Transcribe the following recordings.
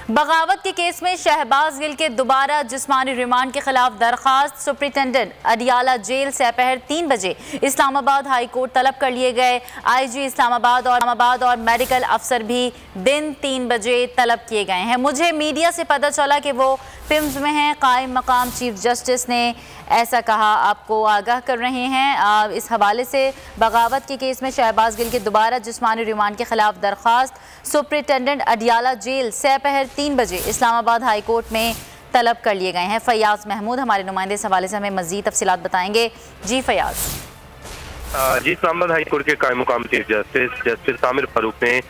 बगावत के केस में शहबाज गिल के दोबारा जिस्मानी रिमांड के खिलाफ दरखास्त सुप्रिंटेंडेंट अडियाला जेल दोपहर 3 बजे इस्लामाबाद हाई कोर्ट तलब कर लिए गए। आईजी इस्लामाबाद और मेडिकल अफसर भी दिन 3 बजे तलब किए गए हैं। मुझे मीडिया से पता चला कि वो पिम्स में हैं। कायम मकाम चीफ जस्टिस ने ऐसा कहा, आपको आगाह कर रहे हैं। इस हवाले से बगावत के केस में शहबाज गिल के दोबारा जिस्मानी रिमांड के खिलाफ दरखास्त सुप्रिंटेंडेंट अडियाला जेल दोपहर 3 बजे इस्लामाबाद हाई कोर्ट में तलब कर लिए गए हैं। फयाज महमूद हमारे नुमाइंदे इस हवाले से हमें मजीद तफसीलात बताएंगे। जी फयाज। जी, इस्लामाबाद हाई कोर्ट के कायम मुकाम चीफ जस्टिस आमिर फारूक ने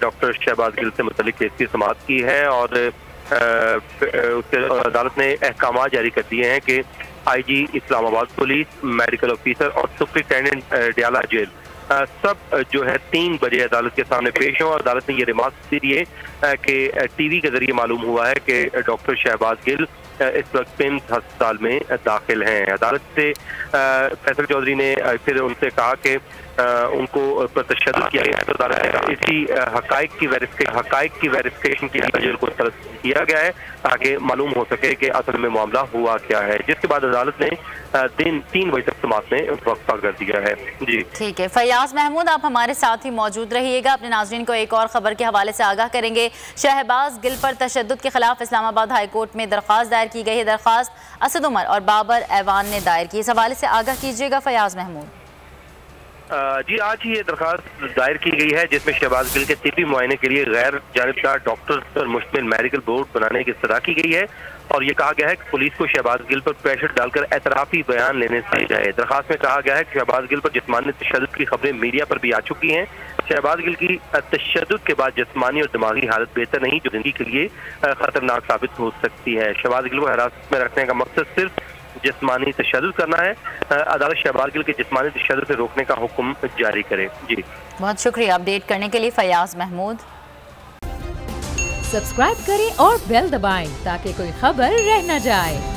डॉक्टर शहबाज गिल से मुतल्लिक केस की समाअत की है और उसके अदालत ने अहकाम जारी कर दिए हैं कि IG Islamabad police, medical officer और सुप्रिंटेंडेंट अडियाला जेल सब जो है 3 बजे अदालत के सामने पेश हो। अदालत ने ये रिमार्क्स दिए कि टीवी के जरिए मालूम हुआ है कि डॉक्टर शहबाज गिल इस वक्त पिम्स अस्पताल में दाखिल हैं। अदालत से फैसल चौधरी ने फिर उनसे कहा कि उनको तशद्दुद किया गया है, तो अदालत इसी हकाइक की वेरिफिकेशन के लिए जेल को तलब किया गया है ताकि मालूम हो सके कि असल में मामला हुआ क्या है, जिसके बाद अदालत ने दिन 3 बजे तक समाअत में वक्फा कर दिया है। जी ठीक है फयाज महमूद, आप हमारे साथ ही मौजूद रहिएगा। अपने नाज़रीन को एक और खबर के हवाले से आगाह करेंगे। शहबाज गिल पर तशद्दुद के खिलाफ इस्लामाबाद हाई कोर्ट में दरख्वास्त दायर की गई है। दरख्वास्त असद उमर और बाबर ऐवान ने दायर की। इस हवाले से आगाह कीजिएगा फयाज महमूद। जी, आज ही ये दरखास्त दायर की गई है जिसमें शहबाज गिल के तिब्बी मुआयने के लिए गैर जानिबदार डॉक्टर पर मुश्तमिल मेडिकल बोर्ड बनाने की सलाह की गई है और ये कहा गया है कि पुलिस को शहबाज गिल पर प्रेशर डालकर एतराफी बयान लेने से जाए। दरखास्त में कहा गया है कि शहबाज गिल पर जिस्मानी तशद्दुद की खबरें मीडिया पर भी आ चुकी हैं। शहबाज गिल की तशद्दुद के बाद जिस्मानी और दिमागी हालत बेहतर नहीं, जो जिंदगी के लिए खतरनाक साबित हो सकती है। शहबाज गिल को हिरासत में रखने का मकसद सिर्फ जिस्मानी तशद्दुद करना है। अदालत शहबाज गिल के जिस्मानी तशद्दुद से रोकने का हुक्म जारी करे। जी बहुत शुक्रिया अपडेट करने के लिए फयाज महमूद। सब्सक्राइब करें और बेल दबाएं ताकि कोई खबर रह न जाए।